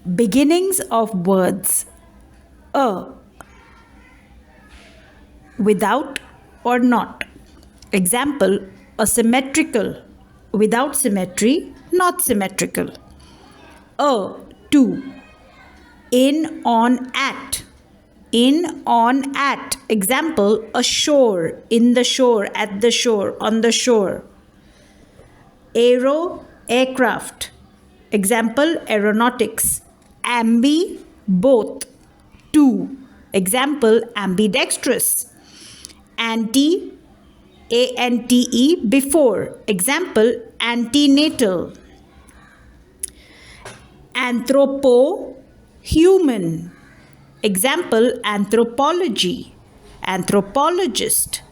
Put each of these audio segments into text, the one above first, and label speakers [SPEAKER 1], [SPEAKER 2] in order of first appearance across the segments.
[SPEAKER 1] Beginnings of words. A. Without or not. Example, a symmetrical. Without symmetry, not symmetrical. A. To. In, on, at. In, on, at. Example, a shore. In the shore, at the shore, on the shore. Aero, aircraft. Example, aeronautics. Ambi, both. To. Example, ambidextrous. Ante, ante, before. Example, antenatal. Anthropo, human. Example, anthropology. Anthropologist.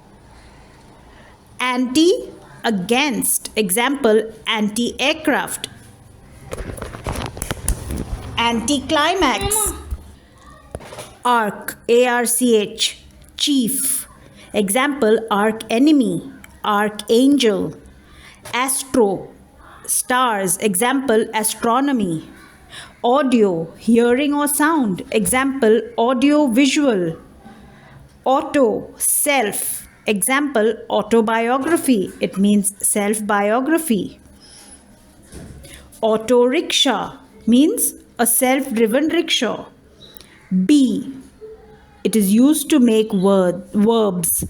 [SPEAKER 1] Anti, against. Example, anti-aircraft. Anticlimax. Arch, ARCH, chief. Example, archenemy, archangel. Astro, stars. Example, astronomy. Audio, hearing or sound. Example, audio visual. Auto, self. Example, autobiography. It means self-biography. Auto rickshaw means a self-driven rickshaw. Be, it is used to make verbs.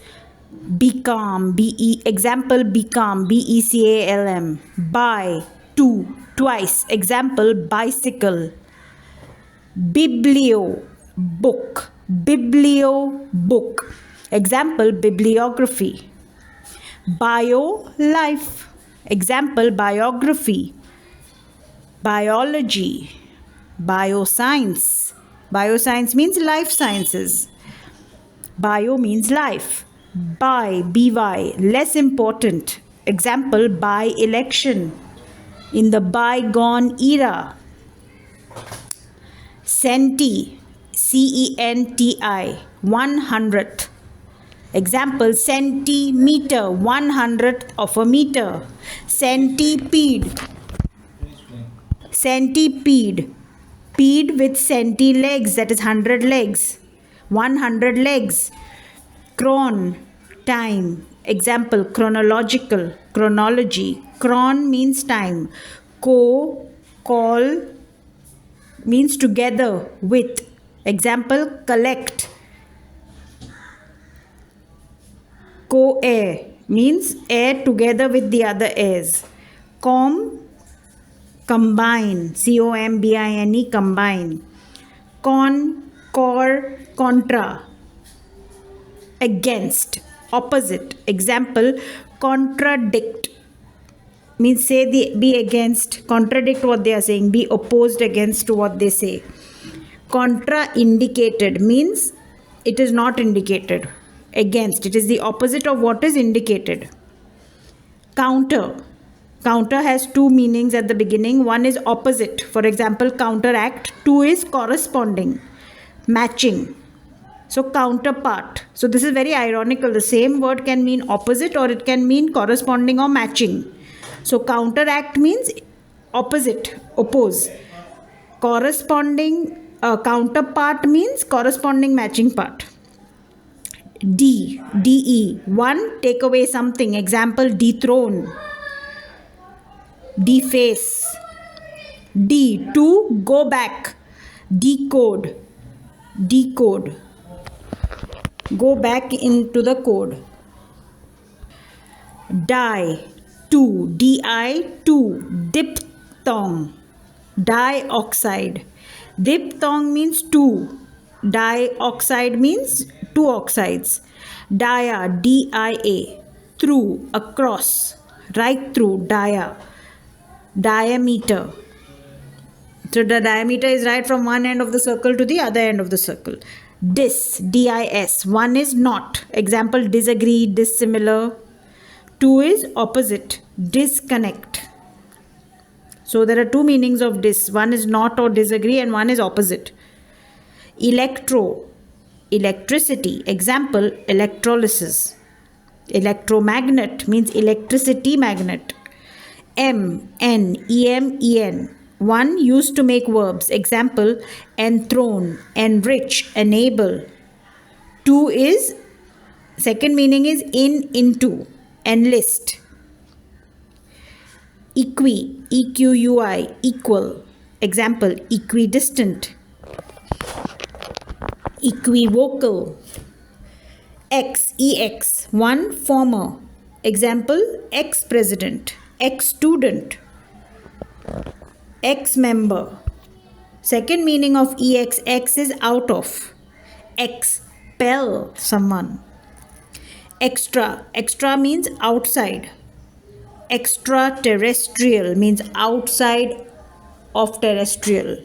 [SPEAKER 1] Become, example, become, BECALM. Buy, to, twice. Example, bicycle. Biblio, book. Biblio, book. Example, bibliography. Bio, life. Example, biography. Biology. Bioscience. Bioscience means life sciences. Bio means life. By, BY, less important. Example, by election. In the bygone era. Centi, CENTI, 100th. Example, centimeter, 100th of a meter. Centipede. Centipede. Pede with centi legs, that is 100 legs. 100 legs. Chron, time. Example, chronological, chronology. Chron means time. Co, call means together with. Example, collect. Co-air means air together with the other airs. Combine, COMBINE, combine. Cor, contra. Against, opposite. Example, contradict means be against, contradict what they are saying, be opposed against what they say. Contraindicated means it is not indicated. Against, it is the opposite of what is indicated. Counter. Counter has two meanings at the beginning. One is opposite. For example, counteract. Two is corresponding. Matching. So counterpart. So this is very ironical. The same word can mean opposite or it can mean corresponding or matching. So counteract means opposite, oppose. Corresponding counterpart means corresponding matching part. DE. One, take away something. Example, dethrone. Deface. D, to go back. Decode. Decode. Go back into the code. Die. To. DI. To. Diphthong. Dioxide. Diphthong means two. Dioxide means two oxides. Dia. DIA. Through. Across. Right through. Dia. Diameter. So the diameter is right from one end of the circle to the other end of the circle. Dis, DIS. One is not. Example, disagree, dissimilar. Two is opposite. Disconnect. So there are two meanings of dis. One is not or disagree and one is opposite. Electro, electricity. Example, electrolysis. Electromagnet means electricity magnet. EM, One used to make verbs. Example, enthrone, enrich, enable. To is, second meaning is in, into, enlist. Equi, equal. Example, equidistant, equivocal. Ex, one, former. Example, ex-president, ex-student, ex-member. Second meaning of ex is out of. Expel someone. Extra means outside. Extraterrestrial means outside of terrestrial.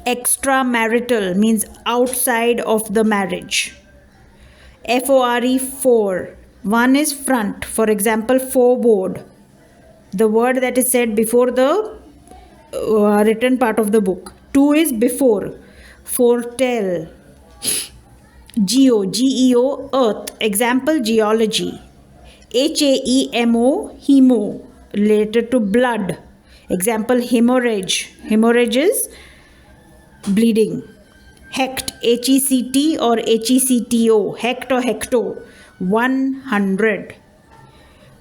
[SPEAKER 1] Extramarital means outside of the marriage. FORE, one is front. For example, forward, the word that is said before the written part of the book. Two is before. Foretell. Geo, earth. Example, geology. HAEMO, hemo, related to blood. Example, hemorrhage. Hemorrhage is bleeding. Hect, HECT or HECTO, hect or hecto, 100.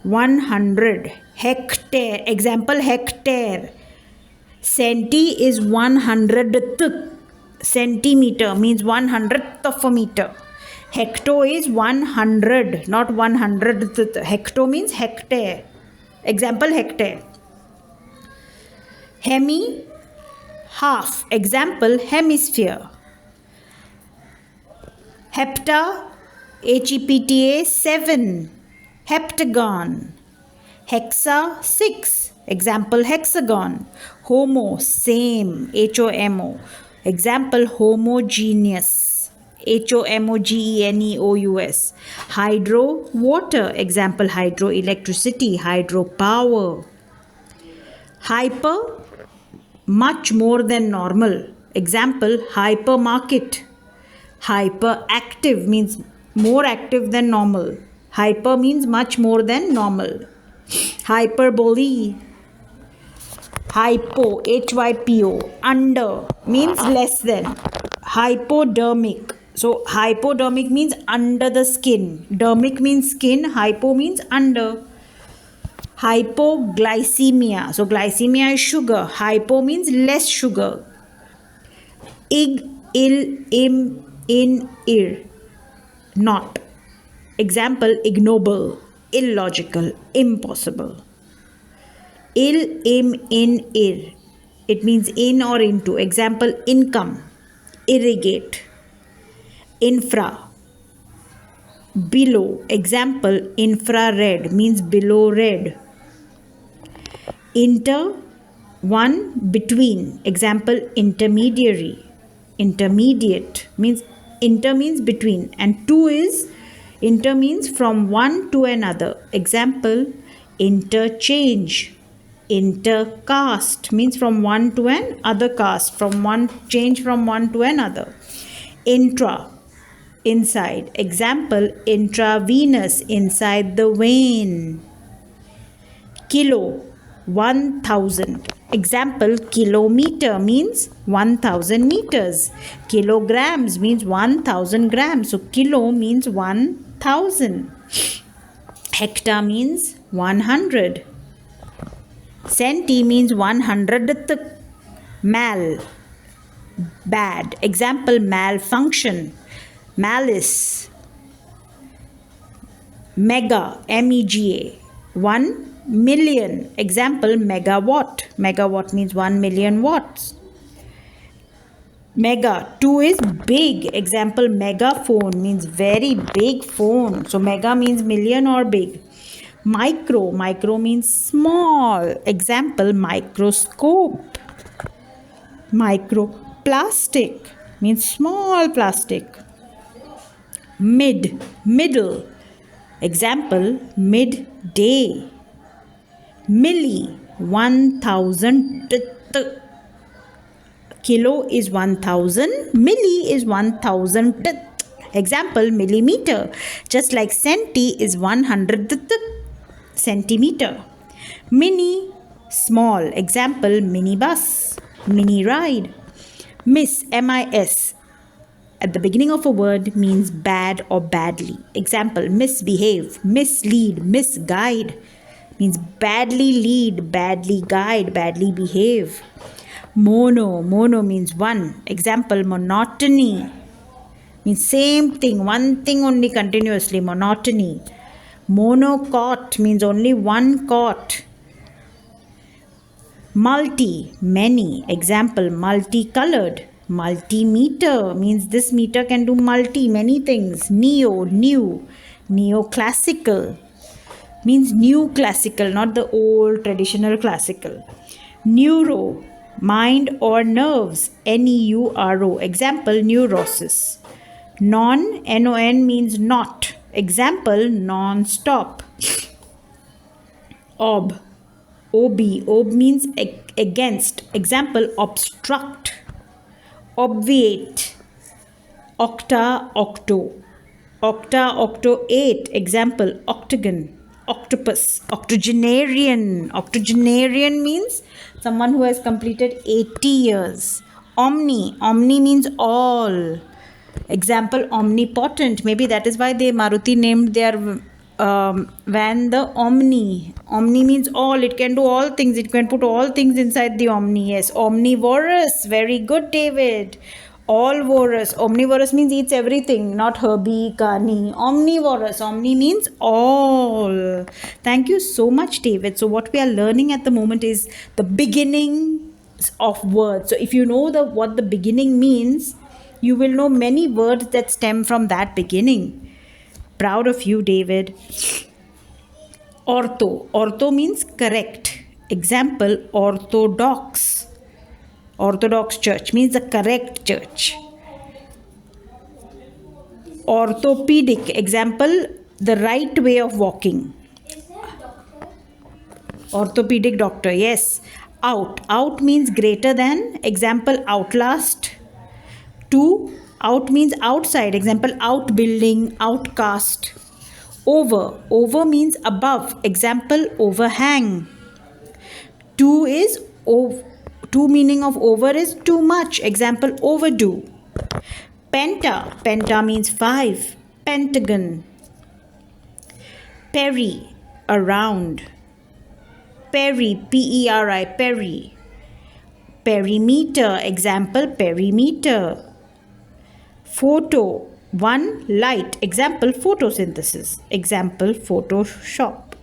[SPEAKER 1] 100. Hectare, example, hectare. Centi is 100th. Centimeter means 100th of a meter. Hecto is 100, not 100th. Hecto means hectare. Example, hectare. Hemi, half. Example, hemisphere. Hepta, HEPTA, 7. Heptagon. Hexa, 6. Example, hexagon. Homo, same. HOMO. Example, homogeneous. HOMOGENEOUS. Hydro, water. Example, hydroelectricity, hydropower. Hyper, much more than normal. Example, hypermarket. Hyperactive means more active than normal. Hyper means much more than normal. Hyperbole. Hypo, HYPO, under means less than. Hypodermic. So hypodermic means under the skin. Dermic means skin. Hypo means under. Hypoglycemia. So glycemia is sugar. Hypo means less sugar. Ig, il, im, in, ir. Not. Example, ignoble, illogical, impossible. Il, im, in, ir. It means in or into. Example, income, irrigate. Infra, below. Example, infrared means below red. Inter, one, between. Example, intermediary. Intermediate means, inter means between, and two is, inter means from one to another. Example, interchange. Intercaste means from one to an other caste, from one, change from one to another. Intra, inside. Example, intravenous, inside the vein. Kilo, 1000. Example, kilometer means 1000 meters. Kilograms means 1000 grams. So kilo means 1000. Hecta means 100. Centi means 100th. Mal, bad. Example, malfunction. Malice. Mega, MEGA, 1 million. Example, megawatt. Megawatt means 1 million watts. Mega, 2 is big. Example, megaphone means very big phone. So mega means million or big. Micro means small. Example, microscope. Microplastic means small plastic. Middle. Example, midday. Milli, 1000th. Kilo is 1000. Milli is 1000th. Example, millimeter. Just like centi is 100th centimeter. Mini, small. Example, minibus, mini ride. Miss, M-I-S, at the beginning of a word means bad or badly. Example, misbehave, mislead, misguide means badly lead, badly guide, badly behave. Mono means one. Example, monotony means same thing, one thing only continuously, monotony. Monocot means only one cot. Multi, many. Example, multicolored. Multimeter means this meter can do many things. Neo, new. Neoclassical means new classical, not the old traditional classical. Neuro, mind or nerves. Neuro. Example, neurosis. Non means not. Example, non-stop. Ob means against. Example, obstruct. Obviate. Octo, 8. Example, octagon. Octopus. Octogenarian means someone who has completed 80 years. Omni means all. Example, omnipotent. Maybe that is why Maruti named their van the Omni. Omni means all. It can do all things. It can put all things inside the Omni. Yes. Omnivorous. Very good, David. Allvorous. Omnivorous means eats everything, not Herbie, Kani. Omnivorous. Omni means all. Thank you so much, David. So what we are learning at the moment is the beginning of words. So if you know what the beginning means, you will know many words that stem from that beginning. Proud of you, David. Ortho means correct. Example, orthodox. Orthodox church means the correct church. Orthopedic. Example, the right way of walking. Orthopedic doctor. Yes. Out means greater than. Example, outlast. Out means outside. Example, outbuilding, outcast. Over means above. Example, overhang. Two meaning of over is too much. Example, overdue. Penta means 5. Pentagon. Peri, around. Peri, P-E-R-I, peri. Perimeter. Example, perimeter. Photo, 1, light. Example, photosynthesis. Example, Photoshop.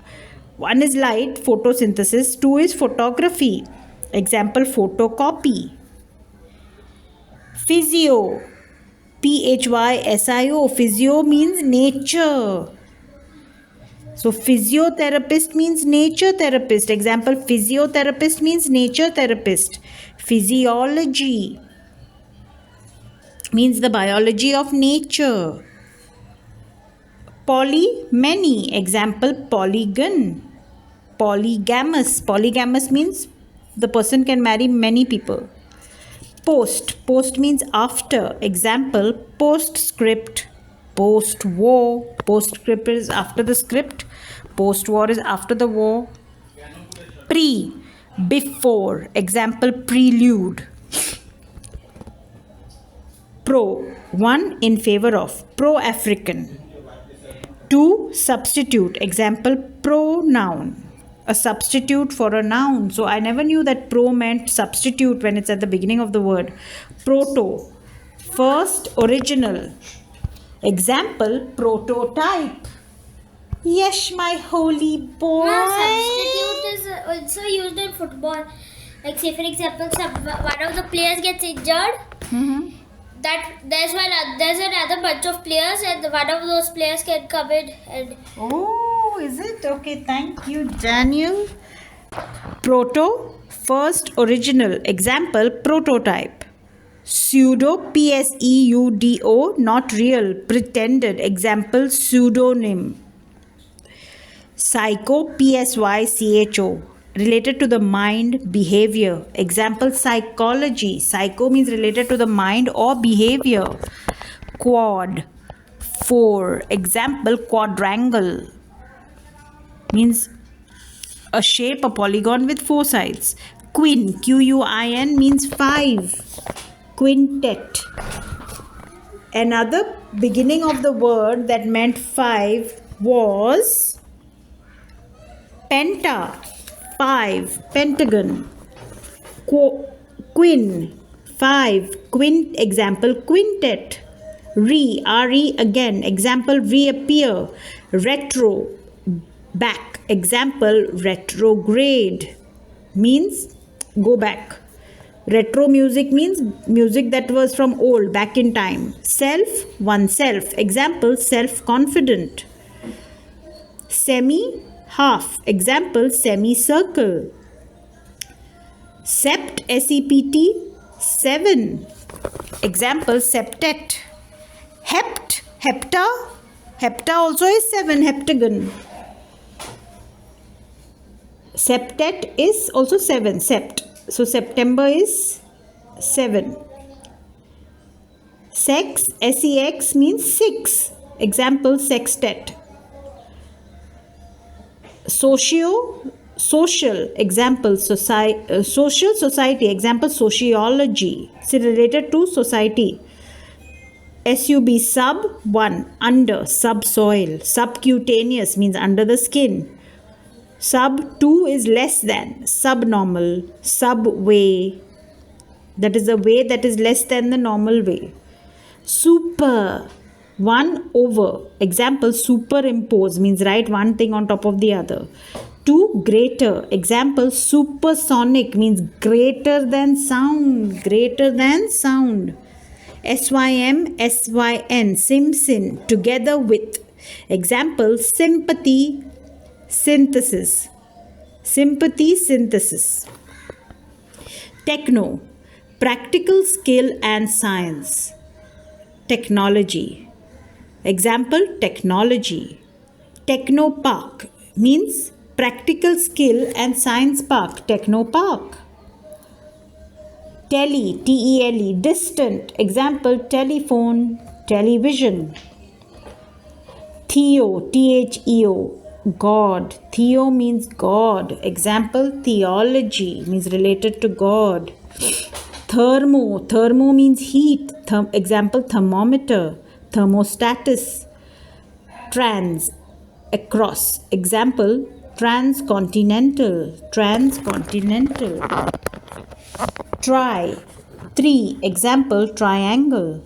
[SPEAKER 1] 1 is light, photosynthesis. 2 is photography. Example, photocopy. Physio, P-H-Y-S-I-O. Physio means nature. So physiotherapist means nature therapist. Example, physiotherapist means nature therapist. Physiology means the biology of nature. Poly, many. Example, polygon. Polygamous means the person can marry many people. Post means after. Example, postscript. Post-war. Postscript is after the script. Post-war is after the war. Before. Example, prelude. Pro, 1, in favor of. Pro-African. 2, substitute. Example, pronoun. A substitute for a noun. So I never knew that pro meant substitute when it's at the beginning of the word. Proto, first, original. Example, prototype. Yes, my holy boy.
[SPEAKER 2] Substitute is also used in football. Like say for example, one of the players gets injured.
[SPEAKER 1] Mm-hmm.
[SPEAKER 2] That there's another bunch of players, and one of those players can come in and.
[SPEAKER 1] Oh, is it? Okay, thank you, Daniel. Proto, first, original. Example, prototype. Pseudo, P-S-E-U-D-O, not real, pretended. Example, pseudonym. Psycho, P-S-Y-C-H-O, related to the mind, behavior. Example, psychology. Psycho means related to the mind or behavior. Quad, 4. Example, quadrangle means a shape, a polygon with four sides. Quin, Quin means five. Quintet. Another beginning of the word that meant five was penta, five, pentagon. Quin, five, example, quintet. Re, again, example, reappear. Retro, back, example, retrograde, means go back. Retro music means music that was from old, back in time. Self, oneself, example, self-confident. Semi, half, example, semicircle. Sept, sept, seven, example, septet. Hept, hepta also is seven, heptagon. Septet is also seven, sept. So September is 7. Sex, sex means 6. Example, sextet. Social, example, social society, example, sociology. It's related to society. Sub, sub, 1, under, subsoil. Subcutaneous means under the skin. Sub 2 is less than, subnormal, subway, that is a way that is less than the normal way. Super, 1 over, example, superimpose means write one thing on top of the other. 2, greater, example, supersonic means greater than sound, Sym, syn, simsin, together with, example, sympathy, synthesis, sympathy, synthesis. Techno, practical skill and science. Technology, example, technology. Technopark means practical skill and science park, technopark. Tele, T-E-L-E, distant, example, telephone, television. Theo, T-H-E-O, God. Theo means God. Example, theology means related to God. Thermo means heat. Example, thermometer. Thermostatus. Trans, across. Example, transcontinental. Tri, 3. Example, triangle.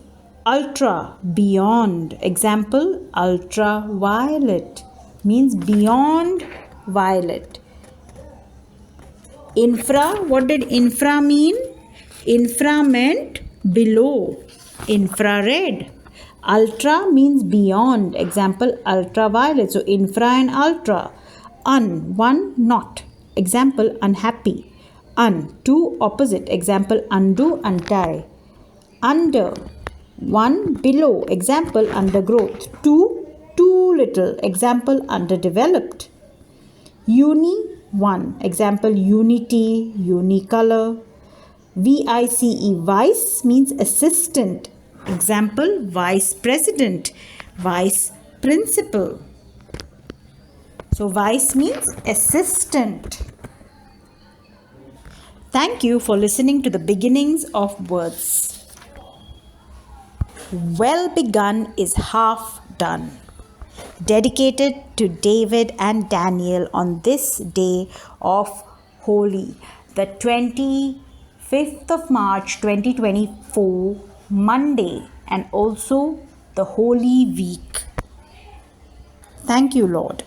[SPEAKER 1] Ultra, beyond. Example, ultraviolet means beyond violet. Infra, what did infra mean? Infra meant below. Infrared. Ultra means beyond. Example, ultraviolet. So infra and ultra. One, not. Example, unhappy. Two, opposite. Example, undo, untie. Under, 1, below. Example, undergrowth. 2, too little. Example, underdeveloped. Uni, 1. Example, unity, unicolor. VICE, vice means assistant. Example, vice president, vice principal. So vice means assistant. Thank you for listening to the beginnings of words. Well begun is half done. Dedicated to David and Daniel on this day of Holi, the 25th of March 2024, Monday, and also the Holy Week. Thank you, Lord.